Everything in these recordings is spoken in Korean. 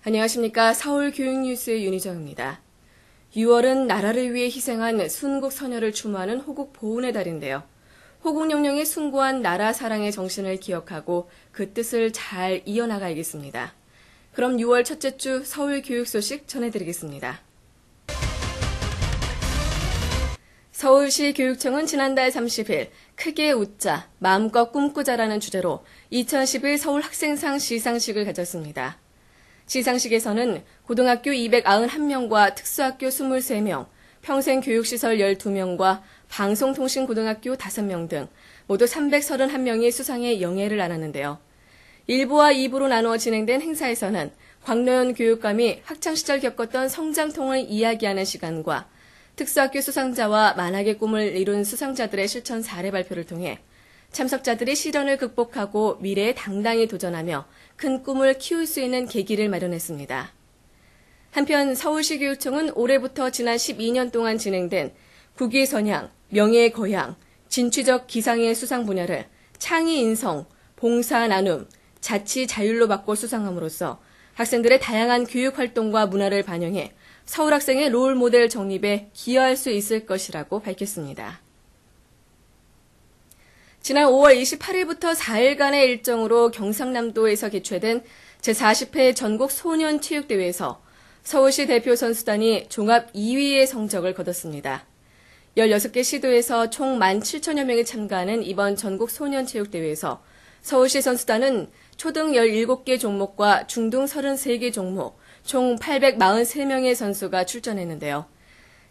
안녕하십니까. 서울교육뉴스의 윤희정입니다. 6월은 나라를 위해 희생한 순국 선열을 추모하는 호국 보훈의 달인데요. 호국영령에 숭고한 나라 사랑의 정신을 기억하고 그 뜻을 잘 이어나가야겠습니다. 그럼 6월 첫째 주 서울교육 소식 전해드리겠습니다. 서울시 교육청은 지난달 30일 크게 웃자, 마음껏 꿈꾸자라는 주제로 2011 서울 학생상 시상식을 가졌습니다. 시상식에서는 고등학교 291명과 특수학교 23명, 평생교육시설 12명과 방송통신고등학교 5명 등 모두 331명이 수상의 영예를 안았는데요. 1부와 2부로 나누어 진행된 행사에서는 광노현 교육감이 학창시절 겪었던 성장통을 이야기하는 시간과 특수학교 수상자와 만학의 꿈을 이룬 수상자들의 실천 사례 발표를 통해 참석자들이 시련을 극복하고 미래에 당당히 도전하며 큰 꿈을 키울 수 있는 계기를 마련했습니다. 한편 서울시교육청은 올해부터 지난 12년 동안 진행된 국위선양, 명예의 거양, 진취적 기상의 수상 분야를 창의 인성, 봉사 나눔, 자치 자율로 바꿔 수상함으로써 학생들의 다양한 교육 활동과 문화를 반영해 서울 학생의 롤 모델 정립에 기여할 수 있을 것이라고 밝혔습니다. 지난 5월 28일부터 4일간의 일정으로 경상남도에서 개최된 제40회 전국 소년체육대회에서 서울시 대표 선수단이 종합 2위의 성적을 거뒀습니다. 16개 시도에서 총 17,000여 명이 참가하는 이번 전국 소년체육대회에서 서울시 선수단은 초등 17개 종목과 중등 33개 종목, 총 843명의 선수가 출전했는데요.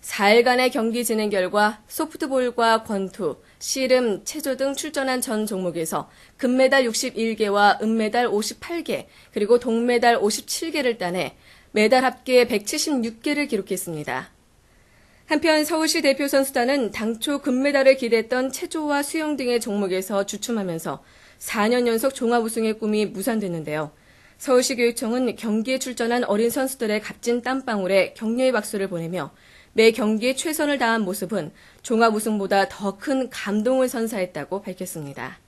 4일간의 경기 진행 결과 소프트볼과 권투, 씨름, 체조 등 출전한 전 종목에서 금메달 61개와 은메달 58개, 그리고 동메달 57개를 따내 메달 합계 176개를 기록했습니다. 한편 서울시 대표 선수단은 당초 금메달을 기대했던 체조와 수영 등의 종목에서 주춤하면서 4년 연속 종합 우승의 꿈이 무산됐는데요. 서울시 교육청은 경기에 출전한 어린 선수들의 값진 땀방울에 격려의 박수를 보내며 매 경기에 최선을 다한 모습은 종합 우승보다 더 큰 감동을 선사했다고 밝혔습니다.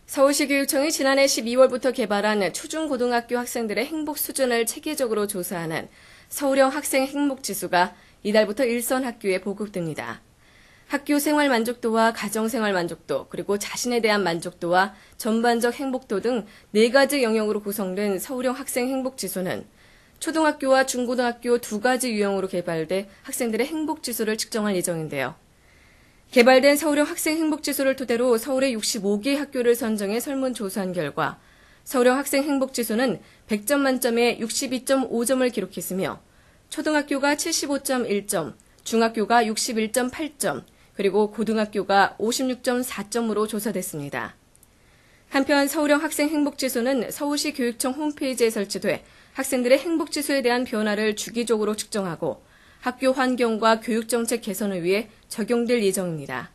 서울시 교육청이 지난해 12월부터 개발한 초중고등학교 학생들의 행복 수준을 체계적으로 조사하는 서울형 학생 행복지수가 이달부터 일선 학교에 보급됩니다. 학교 생활 만족도와 가정 생활 만족도, 그리고 자신에 대한 만족도와 전반적 행복도 등 4가지 영역으로 구성된 서울형 학생 행복지수는 초등학교와 중고등학교 2가지 유형으로 개발돼 학생들의 행복지수를 측정할 예정인데요. 개발된 서울형 학생 행복지수를 토대로 서울의 65개 학교를 선정해 설문조사한 결과 서울형 학생 행복지수는 100점 만점에 62.5점을 기록했으며 초등학교가 75.1점, 중학교가 61.8점, 그리고 고등학교가 56.4점으로 조사됐습니다. 한편 서울형 학생 행복지수는 서울시 교육청 홈페이지에 설치돼 학생들의 행복지수에 대한 변화를 주기적으로 측정하고 학교 환경과 교육정책 개선을 위해 적용될 예정입니다.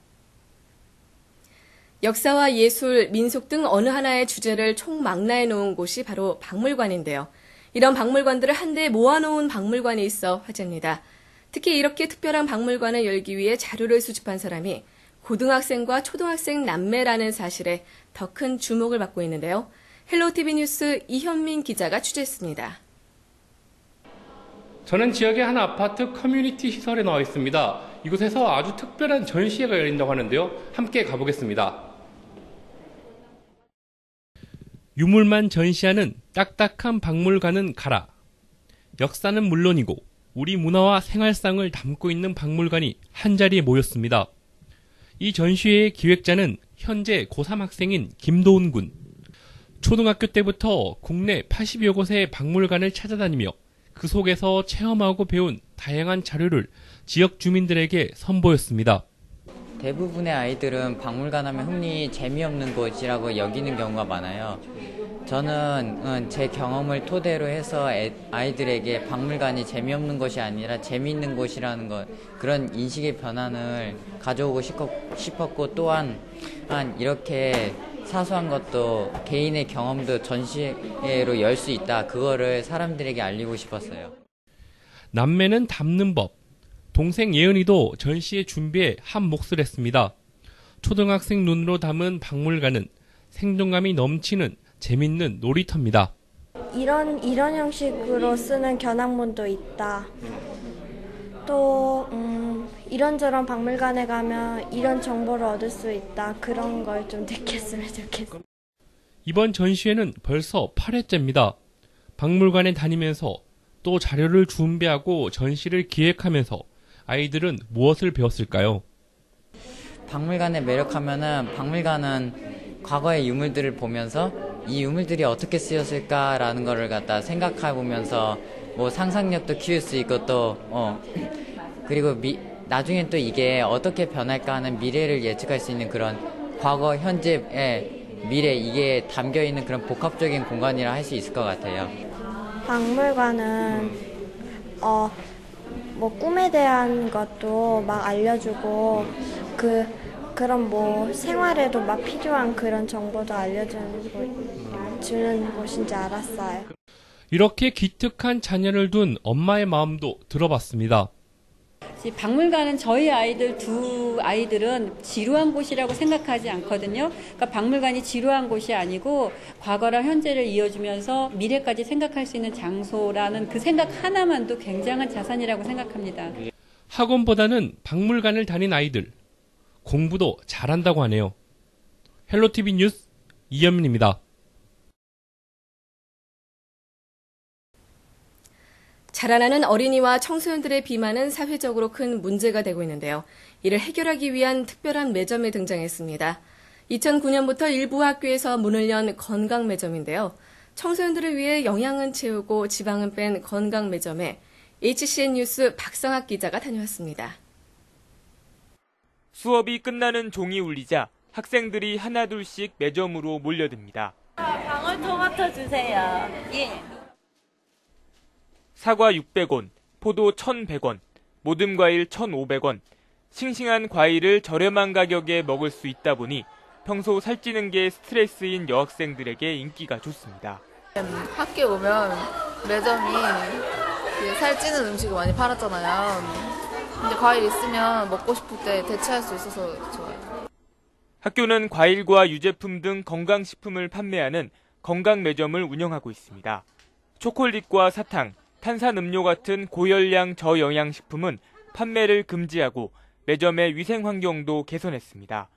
역사와 예술, 민속 등 어느 하나의 주제를 총망라해 놓은 곳이 바로 박물관인데요. 이런 박물관들을 한데 모아놓은 박물관이 있어 화제입니다. 특히 이렇게 특별한 박물관을 열기 위해 자료를 수집한 사람이 고등학생과 초등학생 남매라는 사실에 더 큰 주목을 받고 있는데요. 헬로티비 뉴스 이현민 기자가 취재했습니다. 저는 지역의 한 아파트 커뮤니티 시설에 나와 있습니다. 이곳에서 아주 특별한 전시회가 열린다고 하는데요. 함께 가보겠습니다. 유물만 전시하는 딱딱한 박물관은 가라. 역사는 물론이고 우리 문화와 생활상을 담고 있는 박물관이 한자리에 모였습니다. 이 전시회의 기획자는 현재 고3 학생인 김도훈 군. 초등학교 때부터 국내 80여 곳의 박물관을 찾아다니며 그 속에서 체험하고 배운 다양한 자료를 지역 주민들에게 선보였습니다. 대부분의 아이들은 박물관 하면 흔히 재미없는 곳이라고 여기는 경우가 많아요. 저는 제 경험을 토대로 해서 아이들에게 박물관이 재미없는 것이 아니라 재미있는 곳이라는 것, 그런 인식의 변화를 가져오고 싶었고, 또한 이렇게 사소한 것도 개인의 경험도 전시회로 열 수 있다, 그거를 사람들에게 알리고 싶었어요. 남매는 담는 법. 동생 예은이도 전시회 준비에 한 몫을 했습니다. 초등학생 눈으로 담은 박물관은 생동감이 넘치는 재밌는 놀이터입니다. 이런 형식으로 쓰는 견학문도 있다. 또 이런저런 박물관에 가면 이런 정보를 얻을 수 있다. 그런 걸 좀 느꼈으면 좋겠어. 이번 전시회는 벌써 8회째입니다. 박물관에 다니면서 또 자료를 준비하고 전시를 기획하면서 아이들은 무엇을 배웠을까요? 박물관의 매력하면은 박물관은 과거의 유물들을 보면서 이 유물들이 어떻게 쓰였을까라는 거를 갖다 생각해 보면서 뭐 상상력도 키울 수 있고 또 그리고 나중에 또 이게 어떻게 변할까 하는 미래를 예측할 수 있는 그런 과거, 현재의 미래 이게 담겨 있는 그런 복합적인 공간이라 할 수 있을 것 같아요. 박물관은 뭐 꿈에 대한 것도 막 알려주고 그런 뭐 생활에도 막 필요한 그런 정보도 주는 곳인지 알았어요. 이렇게 기특한 자녀를 둔 엄마의 마음도 들어봤습니다. 박물관은 저희 두 아이들은 지루한 곳이라고 생각하지 않거든요. 그러니까 박물관이 지루한 곳이 아니고 과거랑 현재를 이어주면서 미래까지 생각할 수 있는 장소라는 그 생각 하나만도 굉장한 자산이라고 생각합니다. 학원보다는 박물관을 다닌 아이들, 공부도 잘한다고 하네요. 헬로티비 뉴스 이현민입니다. 자라나는 어린이와 청소년들의 비만은 사회적으로 큰 문제가 되고 있는데요. 이를 해결하기 위한 특별한 매점이 등장했습니다. 2009년부터 일부 학교에서 문을 연 건강 매점인데요. 청소년들을 위해 영양은 채우고 지방은 뺀 건강 매점에 HCN 뉴스 박성학 기자가 다녀왔습니다. 수업이 끝나는 종이 울리자 학생들이 하나둘씩 매점으로 몰려듭니다. 방울토마토 주세요. 예. 사과 600원, 포도 1,100원, 모듬 과일 1,500원. 싱싱한 과일을 저렴한 가격에 먹을 수 있다 보니 평소 살찌는 게 스트레스인 여학생들에게 인기가 좋습니다. 학교에 오면 매점이 살찌는 음식을 많이 팔았잖아요. 근데 과일 있으면 먹고 싶을 때 대체할 수 있어서 좋아요. 학교는 과일과 유제품 등 건강식품을 판매하는 건강 매점을 운영하고 있습니다. 초콜릿과 사탕, 탄산음료 같은 고열량 저영양식품은 판매를 금지하고 매점의 위생 환경도 개선했습니다.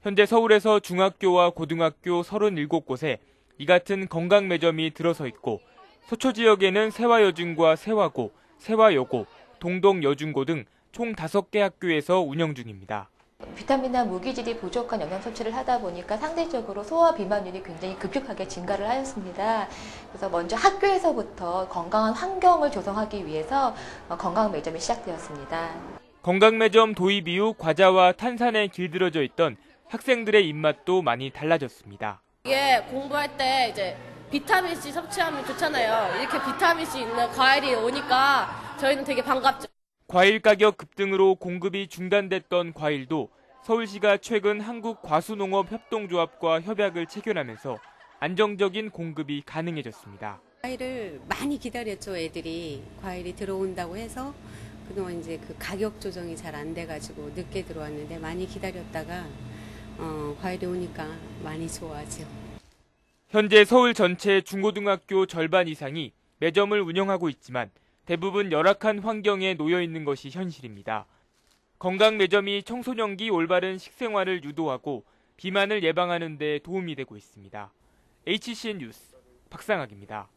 현재 서울에서 중학교와 고등학교 37곳에 이 같은 건강 매점이 들어서 있고 서초 지역에는 세화여중과 세화고, 세화여고, 동덕여중고 등 총 5개 학교에서 운영 중입니다. 비타민이나 무기질이 부족한 영양 섭취를 하다 보니까 상대적으로 소화 비만율이 굉장히 급격하게 증가를 하였습니다. 그래서 먼저 학교에서부터 건강한 환경을 조성하기 위해서 건강 매점이 시작되었습니다. 건강 매점 도입 이후 과자와 탄산에 길들여져 있던 학생들의 입맛도 많이 달라졌습니다. 이게 공부할 때 이제 비타민C 섭취하면 좋잖아요. 이렇게 비타민C 있는 과일이 오니까 저희는 되게 반갑죠. 과일 가격 급등으로 공급이 중단됐던 과일도 서울시가 최근 한국과수농업협동조합과 협약을 체결하면서 안정적인 공급이 가능해졌습니다. 과일을 많이 기다렸죠. 애들이 과일이 들어온다고 해서 그동안 이제 그 가격 조정이 잘 안 돼가지고 늦게 들어왔는데 많이 기다렸다가 과일이 오니까 많이 좋아하죠. 현재 서울 전체 중고등학교 절반 이상이 매점을 운영하고 있지만 대부분 열악한 환경에 놓여 있는 것이 현실입니다. 건강 매점이 청소년기 올바른 식생활을 유도하고 비만을 예방하는 데 도움이 되고 있습니다. HCN 뉴스 박상학입니다.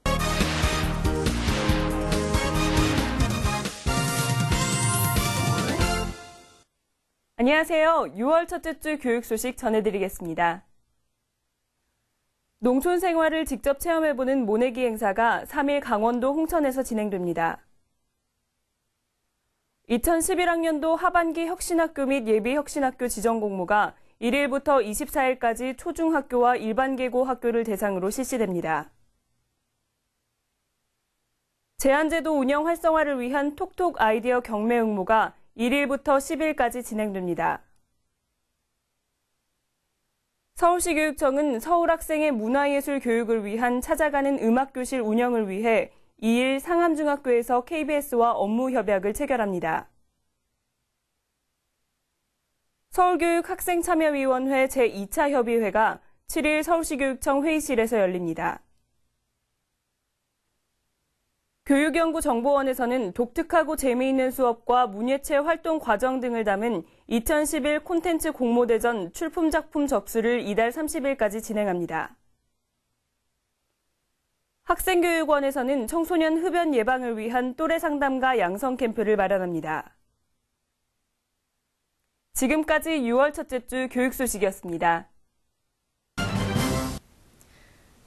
안녕하세요. 6월 첫째 주 교육 소식 전해드리겠습니다. 농촌 생활을 직접 체험해보는 모내기 행사가 3일 강원도 홍천에서 진행됩니다. 2011학년도 하반기 혁신학교 및 예비혁신학교 지정 공모가 1일부터 24일까지 초중학교와 일반계고 학교를 대상으로 실시됩니다. 제한제도 운영 활성화를 위한 톡톡 아이디어 경매 응모가 1일부터 10일까지 진행됩니다. 서울시교육청은 서울 학생의 문화예술 교육을 위한 찾아가는 음악교실 운영을 위해 2일 상암중학교에서 KBS와 업무 협약을 체결합니다. 서울교육학생참여위원회 제2차 협의회가 7일 서울시교육청 회의실에서 열립니다. 교육연구정보원에서는 독특하고 재미있는 수업과 문예체 활동 과정 등을 담은 2011 콘텐츠 공모대전 출품작품 접수를 이달 30일까지 진행합니다. 학생교육원에서는 청소년 흡연 예방을 위한 또래 상담과 양성 캠프를 마련합니다. 지금까지 6월 첫째 주 교육 소식이었습니다.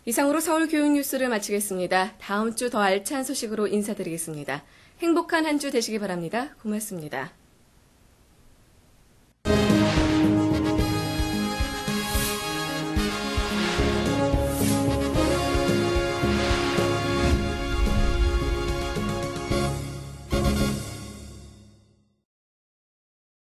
이상으로 서울 교육 뉴스를 마치겠습니다. 다음 주 더 알찬 소식으로 인사드리겠습니다. 행복한 한 주 되시기 바랍니다. 고맙습니다.